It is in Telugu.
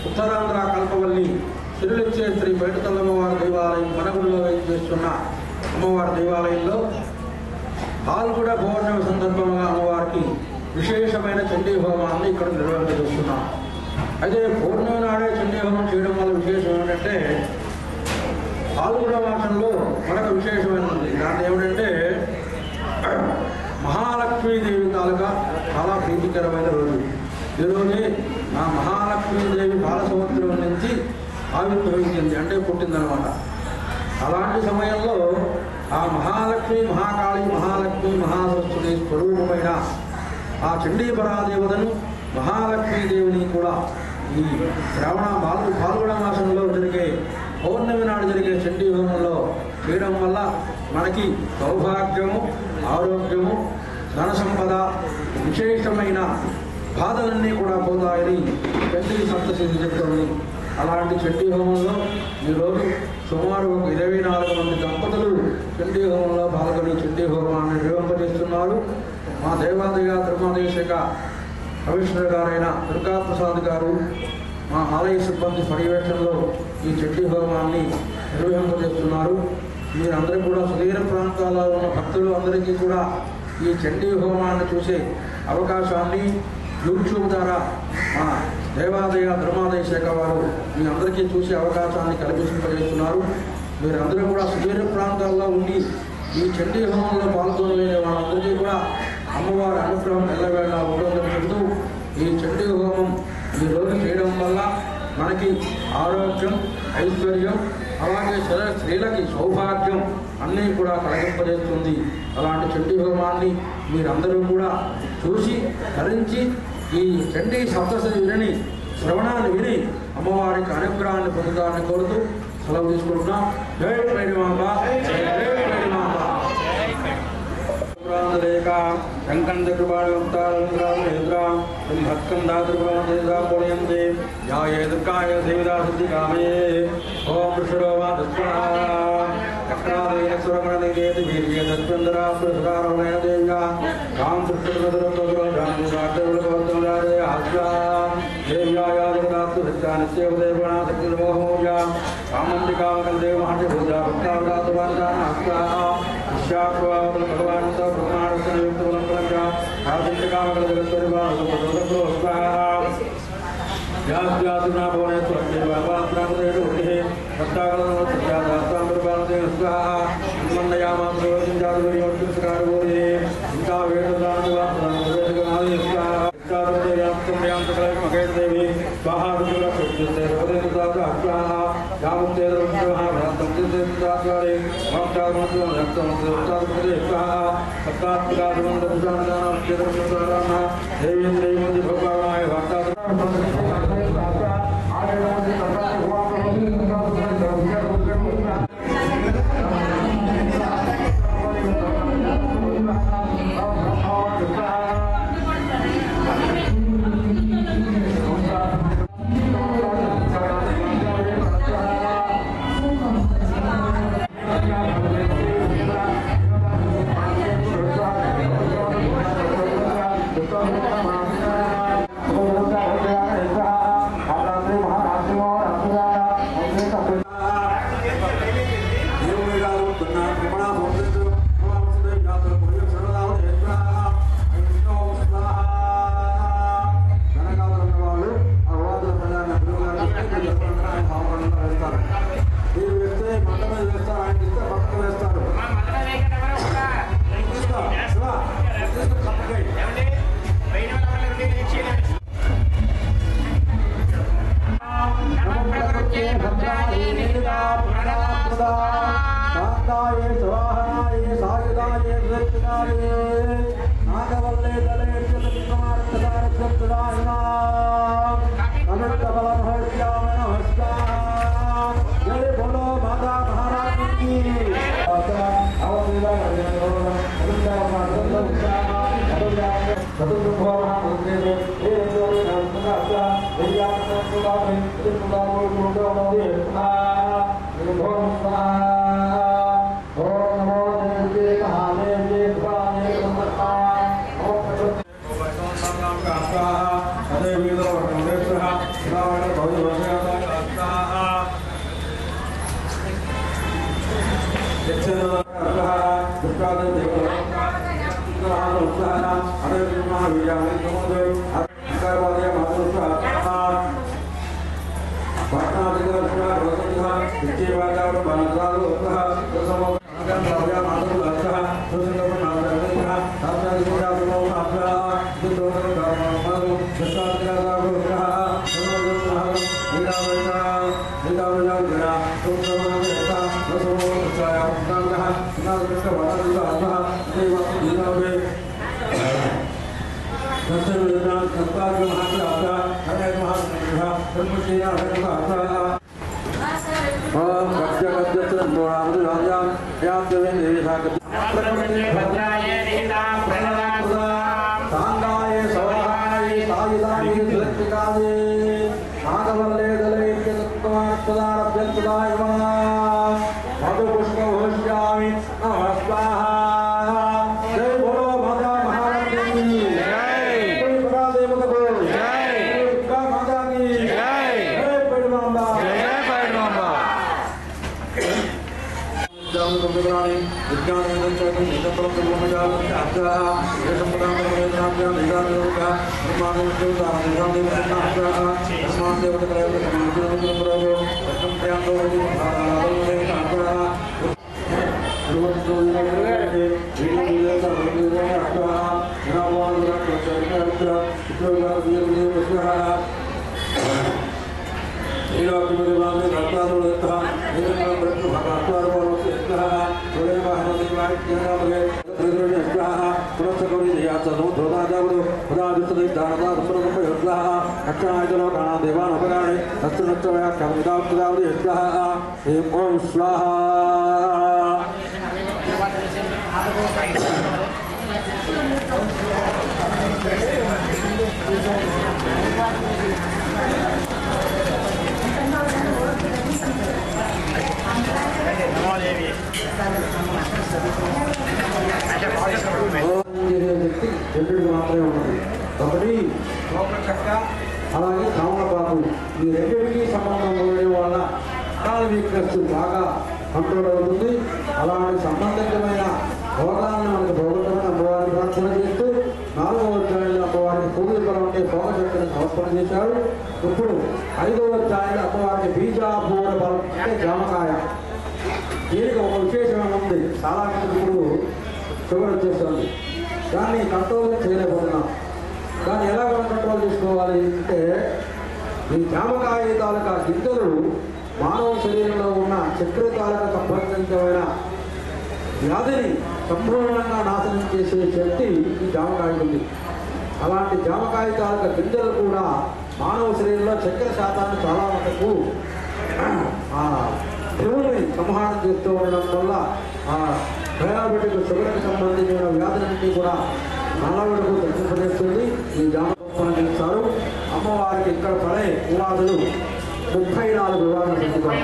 ఉత్తరాంధ్ర కల్పవల్లి తిరులిచ్చే శ్రీ బయటతల్లమ్మవారి దేవాలయం మనగుడిలో వేయించేస్తున్న అమ్మవారి దేవాలయంలో పాల్గొడ పౌర్ణమి సందర్భంగా అమ్మవారికి విశేషమైన చండీ హోమాన్ని ఇక్కడ నిర్వహిస్తున్నాం. అయితే పౌర్ణమి నాడే చండీ హోమం చేయడం వల్ల విశేషం ఏమిటంటే పాల్గొడ మాసంలో మనకు విశేషమైనది. దాన్ని ఏమిటంటే మహాలక్ష్మీదేవి తాలూకా చాలా ప్రీతికరమైన రోజు. ఈరోజే ఆ మహాలక్ష్మీదేవి బాలసముద్రం నుంచి ఆవిర్భవించింది, అంటే పుట్టిందనమాట. అలాంటి సమయంలో ఆ మహాలక్ష్మి మహాకాళి మహాలక్ష్మి మహాసరస్వతి స్వరూపమైన ఆ చండీపరాదేవతను మహాలక్ష్మీదేవిని కూడా ఈ పాల్గొన మాసంలో జరిగే పౌర్ణమి నాడు జరిగే చండీ హోమంలో చేయడం వల్ల మనకి సౌభాగ్యము, ఆరోగ్యము, ధన సంపద, విశేషమైన బాధలన్నీ కూడా పోతాయని చండీ సప్తశతి చెప్తుంది. అలాంటి చండీ హోమంలో ఈరోజు సుమారు 24 మంది దంపతులు చండీ హోమంలో పాల్గొని చండీ హోమాన్ని నిర్వహింపజేస్తున్నారు. మా దేవాలయ ధర్మాదేశక కమిషనర్ గారైన దుర్గాప్రసాద్ గారు మా ఆలయ సిబ్బంది పర్యవేక్షణలో ఈ చండీ హోమాన్ని నిర్వహింపజేస్తున్నారు. మీరందరూ కూడా సుదీర ప్రాంతాల్లో ఉన్న భక్తులు అందరికీ కూడా ఈ చండీ హోమాన్ని చూసే అవకాశాన్ని యూట్యూబ్ ద్వారా మా దేవాలయ ధర్మాదాయ శాఖ వారు మీ అందరికీ చూసే అవకాశాన్ని కల్పింపజేస్తున్నారు. మీరందరూ కూడా సుదూర ప్రాంతాల్లో ఉండి ఈ చండీ హోమంలో పాల్గొనే వాళ్ళందరికీ కూడా అమ్మవారి అనుగ్రహం ఎల్లవేళ ఉంటుందని చెబుతూ ఈ చండీ హోమం ఈరోజు చేయడం వల్ల మనకి ఆరోగ్యం, ఐశ్వర్యం, అలాగే స్త్రీలకి సౌభాగ్యం అన్నీ కూడా కలిగింపజేస్తుంది. అలాంటి చండీ హోమాన్ని మీరందరూ కూడా చూసి ధరించి ఈ చండీ సప్తశతి విని శ్రవణాన్ని విని అమ్మవారికి అనుగ్రహాన్ని పొందుతారని కోరుతూ సెలవు తీసుకుంటున్నాం. జై మేడిమాంబ, జై మేడిమాంబ. Oh, शांताये स्वाहाये सायुधाये वृत्तिकाये नागवल्ले दले चतुर्मार्गदारक्षदायना अनंतबलमहर्ष्याम नमस्कार। जय बोलो माता महारानी की। అలాగే కామలపాకు ఈ రెండింటికి సంబంధం ఉండడం వల్ల అకాల వీక్నెస్ బాగా కంట్రోల్ అవుతుంది. అలాంటి సంబంధితమైన భోగాలను మనకు భోగమైన అమ్మవారిని ప్రార్థన చేస్తూ 4వ అధ్యాయంలో అమ్మవారికి పూర్వీకులు ఉంటే భోగ చెట్టును సమర్పణ చేశారు. ఇప్పుడు 5వ అధ్యాయంలో అమ్మవారికి బీజాపూర బలం అంటే జామకాయ. దీనికి ఒక విశేషం ఉంది. చాలా ఇప్పుడు షుగర్ వచ్చేస్తుంది, దాన్ని కంట్రోల్ చేయలేకపోతున్నాం. దాన్ని ఎలా కంట్రోల్ చేసుకోవాలి అంటే ఈ జామకాయ తాలూకా గింజలు మానవ శరీరంలో ఉన్న చక్కెర తాలూకా సంబంధించిన వ్యాధిని సంపూర్ణంగా నాశనం చేసే శక్తి ఈ జామకాయ ఉంది. అలాంటి జామకాయ తాలూకా గింజలు కూడా మానవ శరీరంలో చక్కెర శాతాన్ని చాలా మటుకు దేవుని సంహారం చేస్తూ ఉండడం వల్ల డయాబెటిక్ షుగర్కి సంబంధించిన వ్యాధులన్నీ కూడా నల్లవడుకు తగ్గింపజేస్తుంది. ఈ జామకాయ చేస్తారు. అమ్మవారికి ఇక్కడ పడే వివాదులు 34 వివాదాలు చెప్పుకోవాలి.